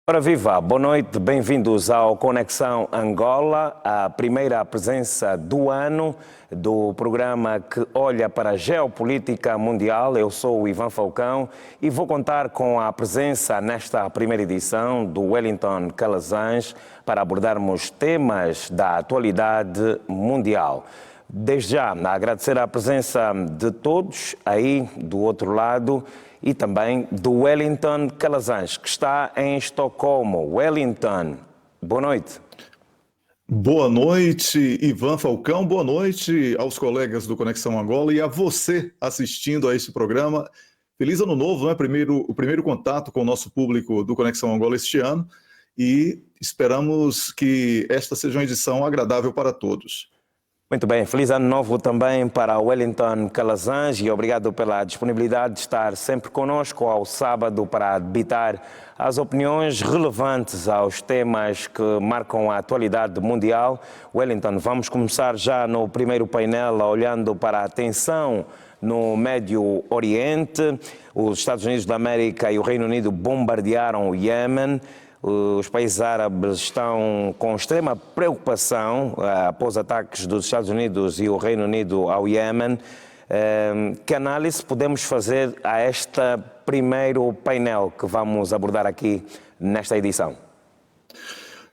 Ora viva, boa noite, bem-vindos ao Conexão Angola, a primeira presença do ano do programa que olha para a geopolítica mundial. Eu sou o Ivan Falcão e vou contar com a presença nesta primeira edição do Wellington Calazans para abordarmos temas da atualidade mundial. Desde já, agradecer a presença de todos aí do outro lado e também do Wellington Calazans, que está em Estocolmo. Wellington, boa noite. Boa noite, Ivan Falcão. Boa noite aos colegas do Conexão Angola e a você assistindo a este programa. Feliz Ano Novo, né? O primeiro contato com o nosso público do Conexão Angola este ano e esperamos que esta seja uma edição agradável para todos. Muito bem, feliz ano novo também para o Wellington Calazans e obrigado pela disponibilidade de estar sempre conosco ao sábado para debitar as opiniões relevantes aos temas que marcam a atualidade mundial. Wellington, vamos começar já no primeiro painel olhando para a tensão no Médio Oriente. Os Estados Unidos da América e o Reino Unido bombardearam o Iêmen. Os países árabes estão com extrema preocupação após ataques dos Estados Unidos e o Reino Unido ao Iêmen. Que análise podemos fazer a este primeiro painel que vamos abordar aqui nesta edição?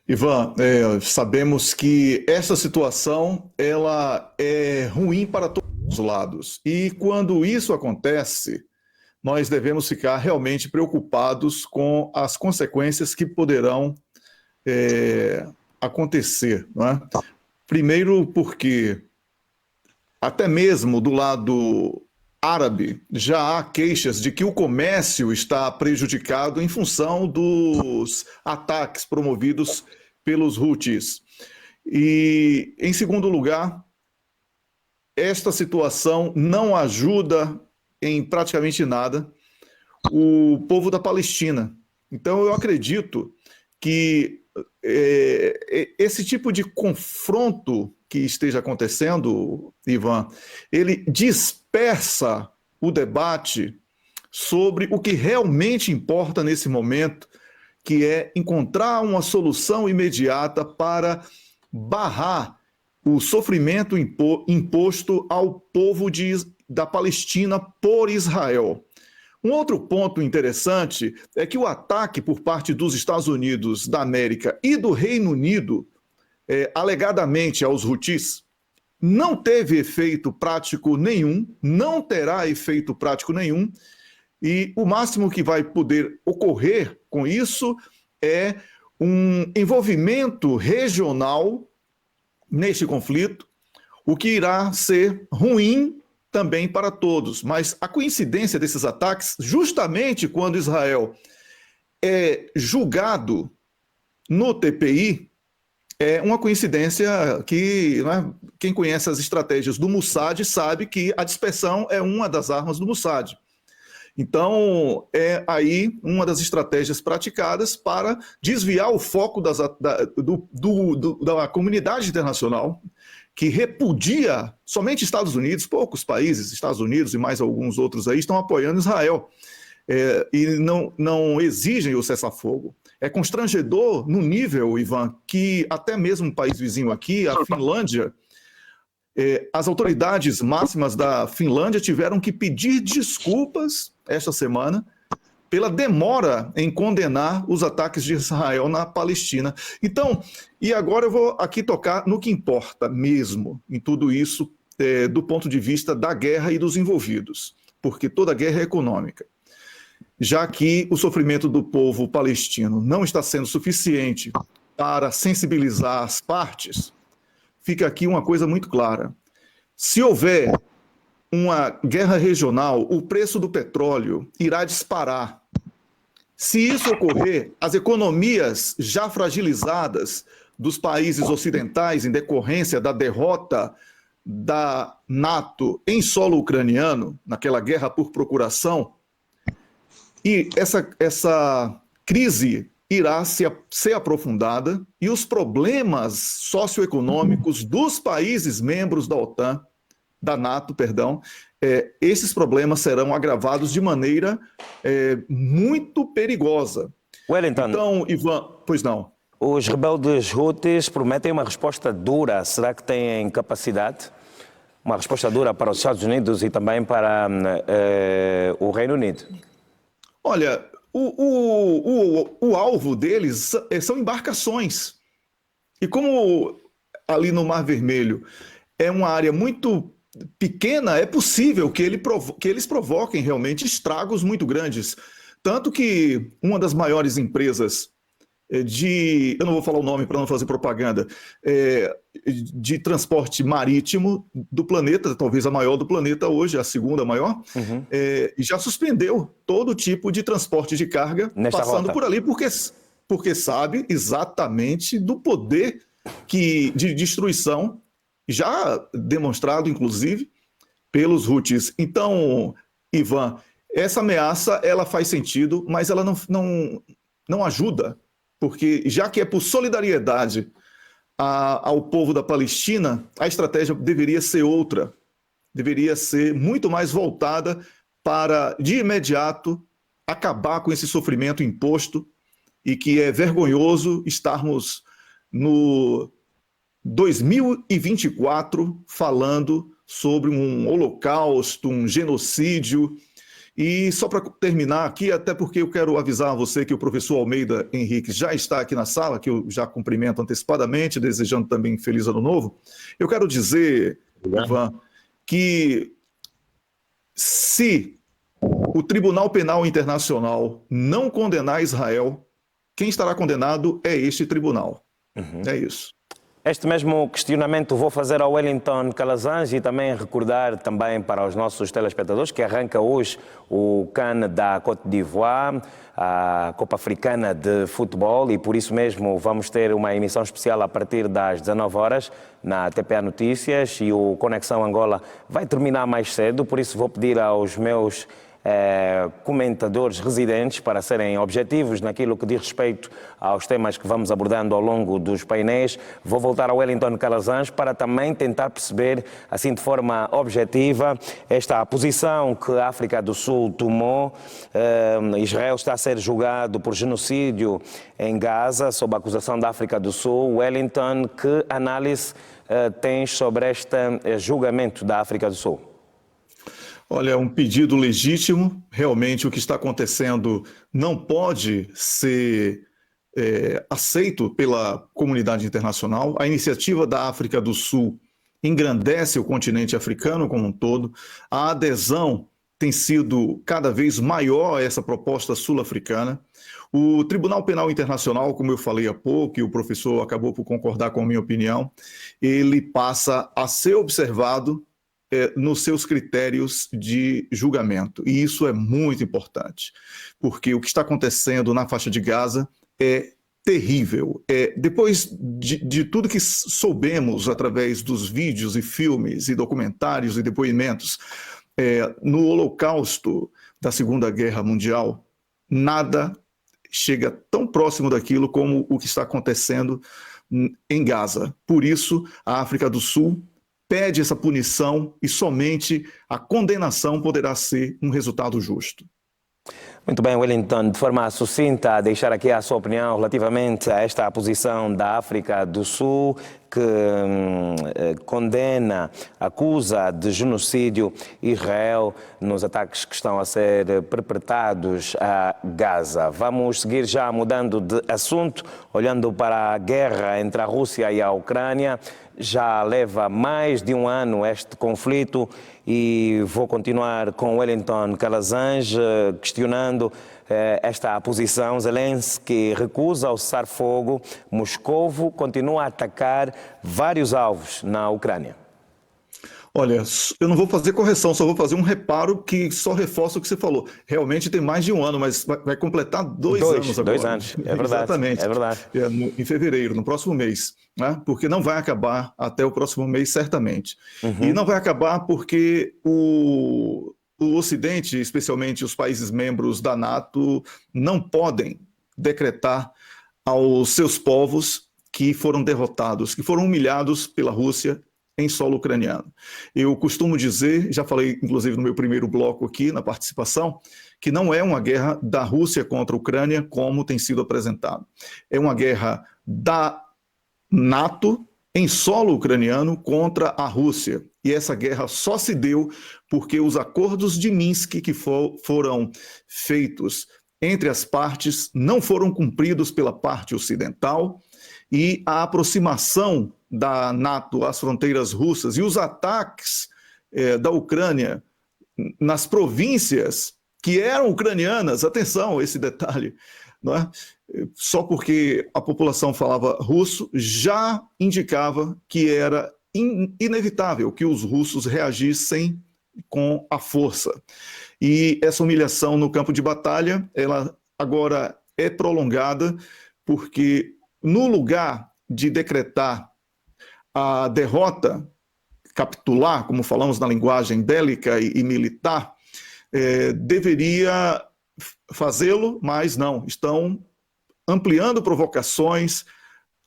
Ivan, sabemos que essa situação ela é ruim para todos os lados. E quando isso acontece, nós devemos ficar realmente preocupados com as consequências que poderão acontecer, não é? Primeiro porque até mesmo do lado árabe já há queixas de que o comércio está prejudicado em função dos ataques promovidos pelos Houthis. E, em segundo lugar, esta situação não ajuda em praticamente nada o povo da Palestina. Então, eu acredito que esse tipo de confronto que esteja acontecendo, Ivan, ele dispersa o debate sobre o que realmente importa nesse momento, que é encontrar uma solução imediata para barrar o sofrimento imposto ao povo da Palestina por Israel. Um outro ponto interessante é que o ataque por parte dos Estados Unidos da América e do Reino Unido, alegadamente aos Houthis, não teve efeito prático nenhum, não terá efeito prático nenhum, e o máximo que vai poder ocorrer com isso é um envolvimento regional neste conflito, o que irá ser ruim também para todos. Mas a coincidência desses ataques, justamente quando Israel é julgado no TPI, é uma coincidência que, né, quem conhece as estratégias do Mossad sabe que a dispersão é uma das armas do Mossad. Então, é aí uma das estratégias praticadas para desviar o foco da comunidade internacional, que repudia somente Estados Unidos, poucos países, Estados Unidos e mais alguns outros aí, estão apoiando Israel e não exigem o cessar-fogo. É constrangedor no nível, Ivan, que até mesmo um país vizinho aqui, a Finlândia, as autoridades máximas da Finlândia tiveram que pedir desculpas esta semana pela demora em condenar os ataques de Israel na Palestina. Então, e agora eu vou aqui tocar no que importa mesmo em tudo isso, do ponto de vista da guerra e dos envolvidos, porque toda guerra é econômica. Já que o sofrimento do povo palestino não está sendo suficiente para sensibilizar as partes, fica aqui uma coisa muito clara. Se houver uma guerra regional, o preço do petróleo irá disparar. Se isso ocorrer, as economias já fragilizadas dos países ocidentais em decorrência da derrota da NATO em solo ucraniano, naquela guerra por procuração, e essa crise irá ser aprofundada e os problemas socioeconômicos dos países membros da OTAN, da NATO, perdão, esses problemas serão agravados de maneira muito perigosa. Wellington, Então, Ivan, pois não. os rebeldes Houthis prometem uma resposta dura. Será que têm capacidade? Uma resposta dura para os Estados Unidos e também para o Reino Unido? Olha, o alvo deles são embarcações. E como ali no Mar Vermelho é uma área muito pequena, é possível que eles provoquem realmente estragos muito grandes. Tanto que uma das maiores empresas eu não vou falar o nome para não fazer propaganda, de transporte marítimo do planeta, talvez a maior do planeta hoje, a segunda maior, já suspendeu todo tipo de transporte de carga Nesta passando rota. por ali, porque sabe exatamente do poder de destruição, já demonstrado, inclusive, pelos Houthis. Então, Ivan, essa ameaça ela faz sentido, mas ela não ajuda, porque já que é por solidariedade ao povo da Palestina, a estratégia deveria ser outra, deveria ser muito mais voltada para, de imediato, acabar com esse sofrimento imposto e que é vergonhoso estarmos no 2024 falando sobre um holocausto, um genocídio. E só para terminar aqui, até porque eu quero avisar a você que o professor Almeida Henrique já está aqui na sala, que eu já cumprimento antecipadamente, desejando também feliz ano novo. Eu quero dizer, Ivan, que se o Tribunal Penal Internacional não condenar Israel, quem estará condenado é este tribunal. É isso. Este mesmo questionamento vou fazer ao Wellington Calazans e também recordar também para os nossos telespectadores que arranca hoje o CAN da Côte d'Ivoire, a Copa Africana de Futebol, e por isso mesmo vamos ter uma emissão especial a partir das 19 horas na TPA Notícias, e o Conexão Angola vai terminar mais cedo, por isso vou pedir aos meus comentadores residentes para serem objetivos naquilo que diz respeito aos temas que vamos abordando ao longo dos painéis. Vou voltar ao Wellington Calazans para também tentar perceber, assim de forma objetiva, esta posição que a África do Sul tomou. Israel está a ser julgado por genocídio em Gaza, sob a acusação da África do Sul. Wellington, que análise tens sobre este julgamento da África do Sul? Olha, é um pedido legítimo. Realmente o que está acontecendo não pode ser aceito pela comunidade internacional. A iniciativa da África do Sul engrandece o continente africano como um todo. A adesão tem sido cada vez maior a essa proposta sul-africana. O Tribunal Penal Internacional, como eu falei há pouco, e o professor acabou por concordar com a minha opinião, ele passa a ser observado nos seus critérios de julgamento. E isso é muito importante, porque o que está acontecendo na faixa de Gaza é terrível. Depois de tudo que soubemos através dos vídeos e filmes e documentários e depoimentos no Holocausto da Segunda Guerra Mundial, nada chega tão próximo daquilo como o que está acontecendo em Gaza. Por isso, a África do Sul pede essa punição e somente a condenação poderá ser um resultado justo. Muito bem, Wellington, de forma sucinta, deixar aqui a sua opinião relativamente a esta posição da África do Sul, que condena, acusa de genocídio Israel nos ataques que estão a ser perpetrados a Gaza. Vamos seguir já mudando de assunto, olhando para a guerra entre a Rússia e a Ucrânia. Já leva mais de um ano este conflito e vou continuar com Wellington Calazans questionando esta posição. Zelensky recusa o cessar-fogo. Moscovo continua a atacar vários alvos na Ucrânia. Olha, eu não vou fazer correção, só vou fazer um reparo que só reforça o que você falou. Realmente tem mais de um ano, mas vai completar dois anos agora. 2 anos, é verdade. Exatamente. É verdade. Em fevereiro, no próximo mês, né? Porque não vai acabar até o próximo mês, certamente. E não vai acabar porque o Ocidente, especialmente os países membros da NATO, não podem decretar aos seus povos que foram derrotados, que foram humilhados pela Rússia, em solo ucraniano. Eu costumo dizer, já falei inclusive no meu primeiro bloco aqui, na participação, que não é uma guerra da Rússia contra a Ucrânia, como tem sido apresentado. É uma guerra da NATO em solo ucraniano contra a Rússia. E essa guerra só se deu porque os acordos de Minsk que foram feitos entre as partes não foram cumpridos pela parte ocidental, e a aproximação da NATO às fronteiras russas e os ataques da Ucrânia nas províncias que eram ucranianas, atenção a esse detalhe, não é? Só porque a população falava russo, já indicava que era inevitável que os russos reagissem com a força. E essa humilhação no campo de batalha, ela agora é prolongada, porque no lugar de decretar a derrota, capitular, como falamos na linguagem bélica e militar, deveria fazê-lo, mas não. Estão ampliando provocações,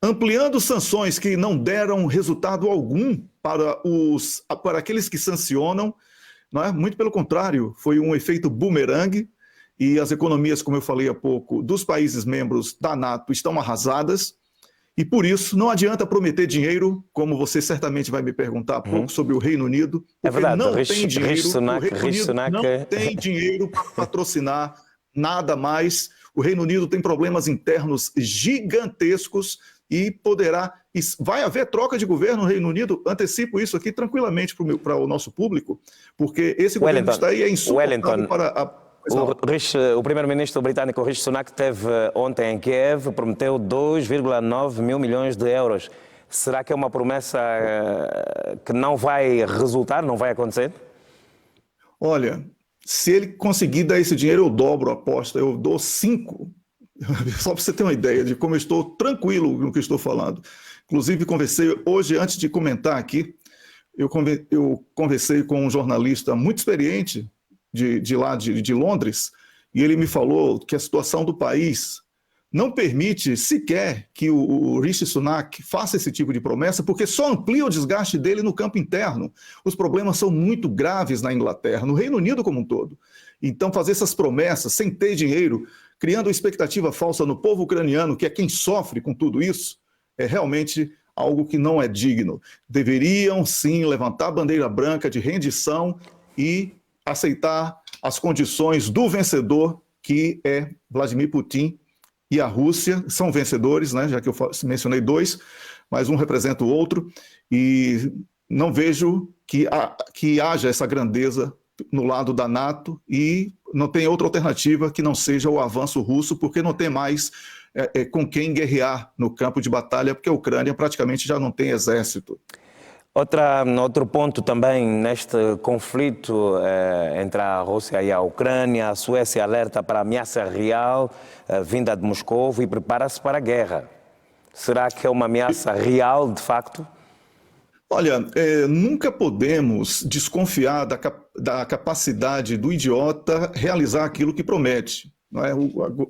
ampliando sanções que não deram resultado algum para aqueles que sancionam, não é? Muito pelo contrário, foi um efeito bumerangue, e as economias, como eu falei há pouco, dos países membros da NATO estão arrasadas, e por isso não adianta prometer dinheiro, como você certamente vai me perguntar há pouco sobre o Reino Unido, porque verdade, não tem dinheiro, Sunak, o Reino Unido não tem dinheiro para patrocinar nada mais. O Reino Unido tem problemas internos gigantescos e vai haver troca de governo no Reino Unido. Antecipo isso aqui tranquilamente para o nosso público, porque esse governo está aí, é insuportável para a... O primeiro-ministro britânico Rishi Sunak esteve ontem em Kiev, prometeu 2,9 mil milhões de euros. Será que é uma promessa que não vai resultar, não vai acontecer? Olha, se ele conseguir dar esse dinheiro, eu dobro a aposta, eu dou 5. Só para você ter uma ideia de como eu estou tranquilo no que estou falando. Inclusive, conversei hoje, antes de comentar aqui, eu conversei com um jornalista muito experiente de Londres, e ele me falou que a situação do país não permite sequer que o Rishi Sunak faça esse tipo de promessa, porque só amplia o desgaste dele no campo interno. Os problemas são muito graves na Inglaterra, no Reino Unido como um todo. Então, fazer essas promessas sem ter dinheiro, criando uma expectativa falsa no povo ucraniano, que é quem sofre com tudo isso, é realmente algo que não é digno. Deveriam, sim, levantar a bandeira branca de rendição e aceitar as condições do vencedor, que é Vladimir Putin, e a Rússia são vencedores, né? Já que eu mencionei 2, mas um representa o outro, e não vejo que haja essa grandeza no lado da NATO, e não tem outra alternativa que não seja o avanço russo, porque não tem mais com quem guerrear no campo de batalha, porque a Ucrânia praticamente já não tem exército. Outro ponto também neste conflito entre a Rússia e a Ucrânia, a Suécia alerta para a ameaça real vinda de Moscou e prepara-se para a guerra. Será que é uma ameaça real, de facto? Olha, nunca podemos desconfiar da capacidade do idiota realizar aquilo que promete. Não é?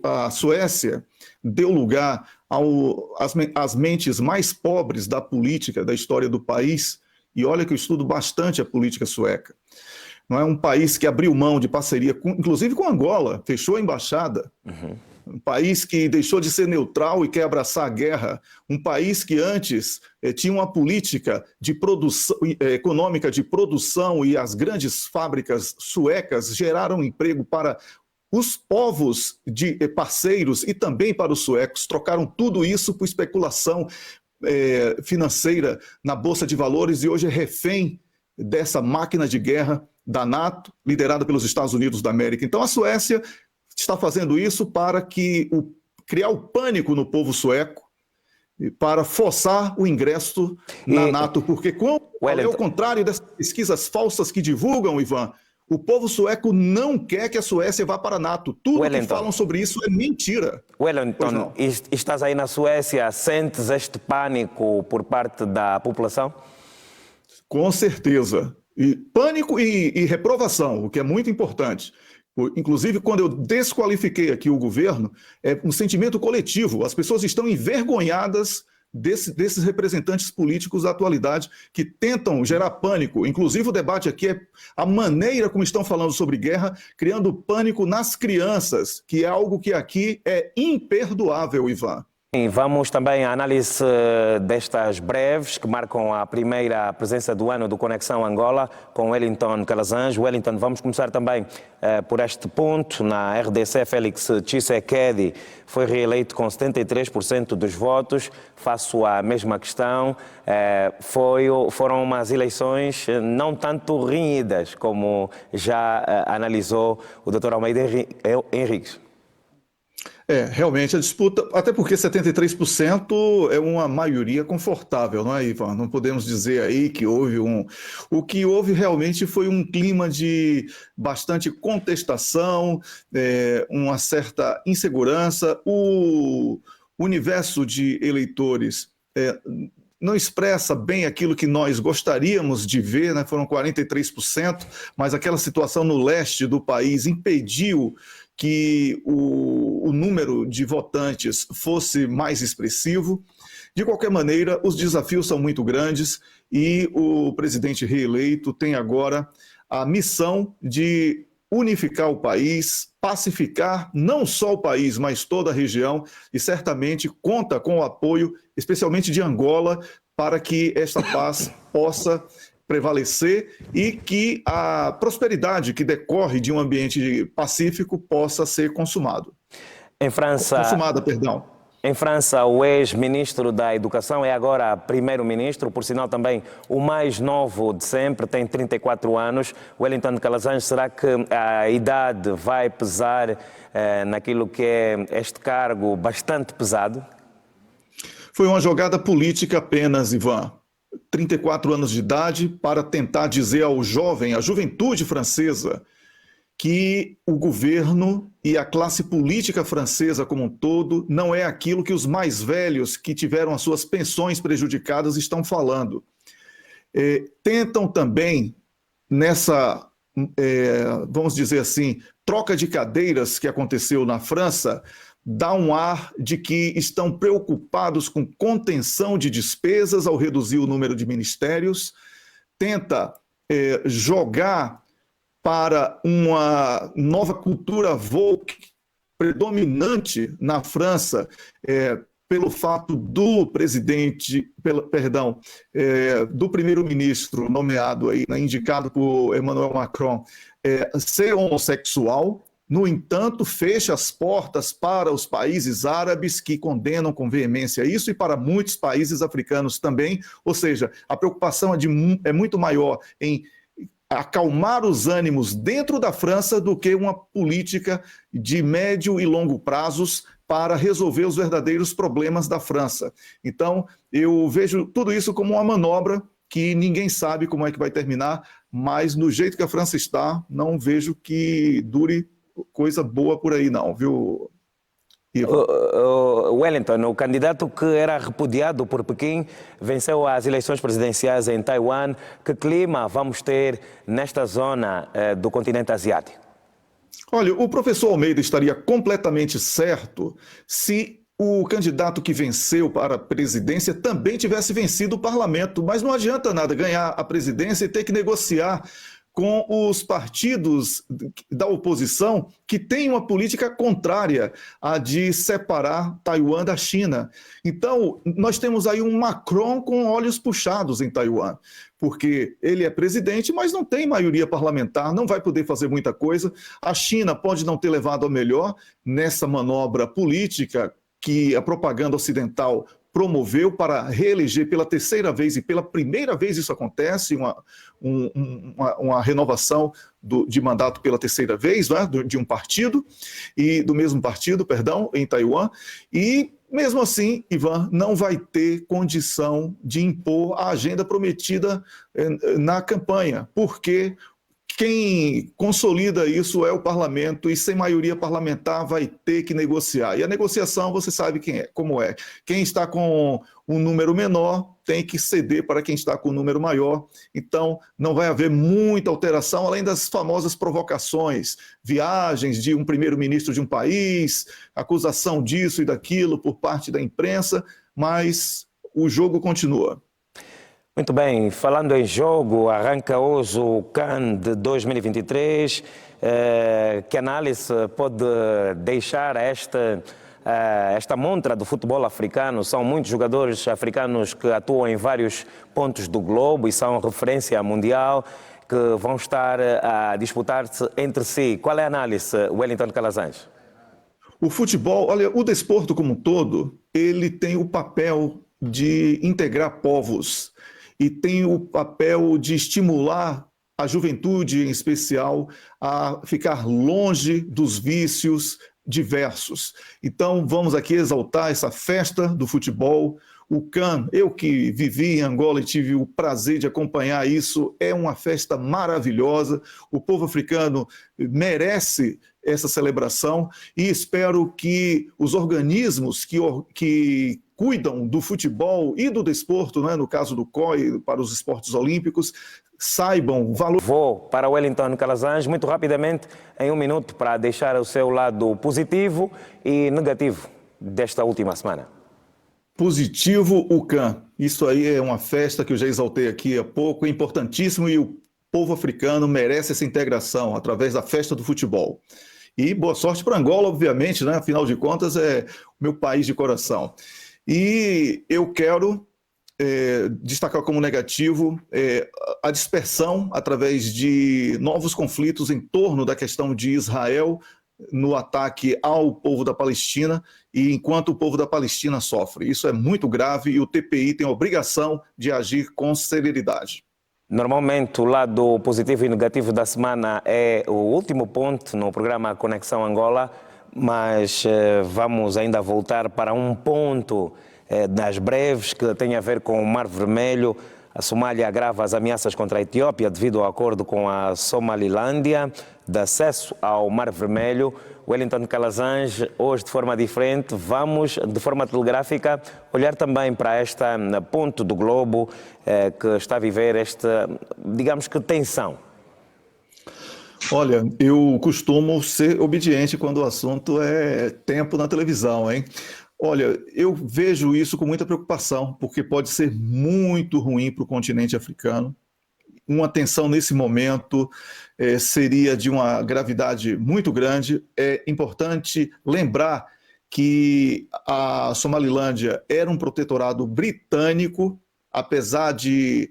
A Suécia deu lugar às mentes mais pobres da política, da história do país, e olha que eu estudo bastante a política sueca. Não é um país que abriu mão de parceria, inclusive com Angola, fechou a embaixada. Um país que deixou de ser neutral e quer abraçar a guerra. Um país que antes tinha uma política de produção, econômica de produção, e as grandes fábricas suecas geraram emprego para os povos de parceiros e também para os suecos. Trocaram tudo isso por especulação financeira na Bolsa de Valores, e hoje é refém dessa máquina de guerra da NATO, liderada pelos Estados Unidos da América. Então a Suécia está fazendo isso para criar o pânico no povo sueco, para forçar o ingresso na NATO, porque ao contrário dessas pesquisas falsas que divulgam, Ivan, o povo sueco não quer que a Suécia vá para a NATO. Tudo que falam sobre isso é mentira. Wellington, estás aí na Suécia, sentes este pânico por parte da população? Com certeza. E pânico e reprovação, o que é muito importante. Inclusive, quando eu desqualifiquei aqui o governo, é um sentimento coletivo. As pessoas estão envergonhadas desses representantes políticos da atualidade que tentam gerar pânico. Inclusive, o debate aqui é a maneira como estão falando sobre guerra, criando pânico nas crianças, que é algo que aqui é imperdoável, Ivan. E vamos também à análise destas breves que marcam a primeira presença do ano do Conexão Angola com Wellington Calazans. Wellington, vamos começar também por este ponto. Na RDC, Félix Tshisekedi foi reeleito com 73% dos votos. Faço a mesma questão. Foram umas eleições não tanto renhidas, como já analisou o Dr. Almeida Henriques. Realmente a disputa, até porque 73% é uma maioria confortável, não é, Ivan? Não podemos dizer aí que houve O que houve realmente foi um clima de bastante contestação, uma certa insegurança. O universo de eleitores não expressa bem aquilo que nós gostaríamos de ver, né? Foram 43%, mas aquela situação no leste do país impediu que o número de votantes fosse mais expressivo. De qualquer maneira, os desafios são muito grandes e o presidente reeleito tem agora a missão de unificar o país, pacificar não só o país, mas toda a região, e certamente conta com o apoio, especialmente de Angola, para que esta paz possa prevalecer e que a prosperidade que decorre de um ambiente pacífico possa ser consumada. Em França, o ex-ministro da Educação é agora primeiro-ministro, por sinal também o mais novo de sempre, tem 34 anos. Wellington Calazans, será que a idade vai pesar naquilo que é este cargo bastante pesado? Foi uma jogada política apenas, Ivan. 34 anos de idade para tentar dizer ao jovem, à juventude francesa, que o governo e a classe política francesa como um todo não é aquilo que os mais velhos que tiveram as suas pensões prejudicadas estão falando. Tentam também nessa, vamos dizer assim, troca de cadeiras que aconteceu na França, dá um ar de que estão preocupados com contenção de despesas ao reduzir o número de ministérios, tenta jogar para uma nova cultura woke predominante na França, pelo fato do do primeiro-ministro nomeado aí, indicado por Emmanuel Macron, ser homossexual. No entanto, fecha as portas para os países árabes que condenam com veemência isso e para muitos países africanos também. Ou seja, a preocupação é muito maior em acalmar os ânimos dentro da França do que uma política de médio e longo prazos para resolver os verdadeiros problemas da França. Então, eu vejo tudo isso como uma manobra que ninguém sabe como é que vai terminar, mas no jeito que a França está, não vejo que dure coisa boa por aí não, viu, Ivan? Wellington, o candidato que era repudiado por Pequim, venceu as eleições presidenciais em Taiwan. Que clima vamos ter nesta zona do continente asiático? Olha, o professor Almeida estaria completamente certo se o candidato que venceu para a presidência também tivesse vencido o parlamento, mas não adianta nada ganhar a presidência e ter que negociar com os partidos da oposição que têm uma política contrária à de separar Taiwan da China. Então, nós temos aí um Macron com olhos puxados em Taiwan, porque ele é presidente, mas não tem maioria parlamentar, não vai poder fazer muita coisa. A China pode não ter levado ao melhor nessa manobra política que a propaganda ocidental promoveu para reeleger pela terceira vez, e pela primeira vez isso acontece, uma renovação de mandato pela terceira vez, né, de um partido, e do mesmo partido, perdão, em Taiwan, e mesmo assim, Ivan, não vai ter condição de impor a agenda prometida na campanha, porque quem consolida isso é o parlamento, e sem maioria parlamentar vai ter que negociar. E a negociação, você sabe como é. Quem está com um número menor tem que ceder para quem está com um número maior. Então, não vai haver muita alteração, além das famosas provocações, viagens de um primeiro-ministro de um país, acusação disso e daquilo por parte da imprensa, mas o jogo continua. Muito bem, falando em jogo, arranca hoje o CAN de 2023. Que análise pode deixar esta montra do futebol africano? São muitos jogadores africanos que atuam em vários pontos do globo e são referência mundial, que vão estar a disputar-se entre si. Qual é a análise, Wellington Calazans? O futebol, olha, o desporto como um todo, ele tem o papel de integrar povos e tem o papel de estimular a juventude, em especial, a ficar longe dos vícios diversos. Então, vamos aqui exaltar essa festa do futebol. O CAN, eu que vivi em Angola e tive o prazer de acompanhar isso, é uma festa maravilhosa. O povo africano merece essa celebração e espero que os organismos que cuidam do futebol e do desporto, né, no caso do COI, para os esportes olímpicos, saibam o valor. Vou para o Wellington Calazans muito rapidamente, em um minuto, para deixar o seu lado positivo e negativo desta última semana. Positivo, o CAN. Isso aí é uma festa que eu já exaltei aqui há pouco, é importantíssimo e o povo africano merece essa integração através da festa do futebol. E boa sorte para Angola, obviamente, né? Afinal de contas é o meu país de coração. E eu quero destacar como negativo a dispersão através de novos conflitos em torno da questão de Israel no ataque ao povo da Palestina e enquanto o povo da Palestina sofre. Isso é muito grave e o TPI tem a obrigação de agir com celeridade. Normalmente o lado positivo e negativo da semana é o último ponto no programa Conexão Angola, mas vamos ainda voltar para um ponto das breves que tem a ver com o Mar Vermelho. A Somália agrava as ameaças contra a Etiópia devido ao acordo com a Somalilândia de acesso ao Mar Vermelho. Wellington Calazans, hoje de forma diferente, vamos de forma telegráfica olhar também para esta ponto do globo que está a viver esta, digamos que, tensão. Olha, eu costumo ser obediente quando o assunto é tempo na televisão, hein? Olha, eu vejo isso com muita preocupação, porque pode ser muito ruim para o continente africano. Uma tensão nesse momento seria de uma gravidade muito grande. É importante lembrar que a Somalilândia era um protetorado britânico, apesar de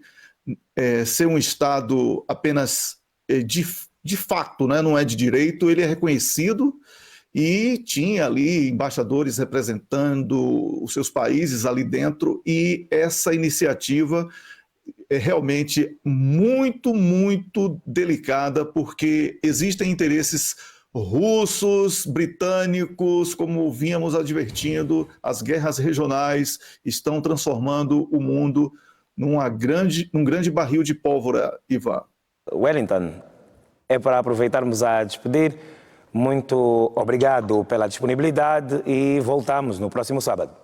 ser um estado apenas de fato, né? Não é de direito, ele é reconhecido e tinha ali embaixadores representando os seus países ali dentro, e essa iniciativa é realmente muito, muito delicada, porque existem interesses russos, britânicos, como vínhamos advertindo, as guerras regionais estão transformando o mundo num grande barril de pólvora, Ivan. Wellington, é para aproveitarmos a despedir. Muito obrigado pela disponibilidade e voltamos no próximo sábado.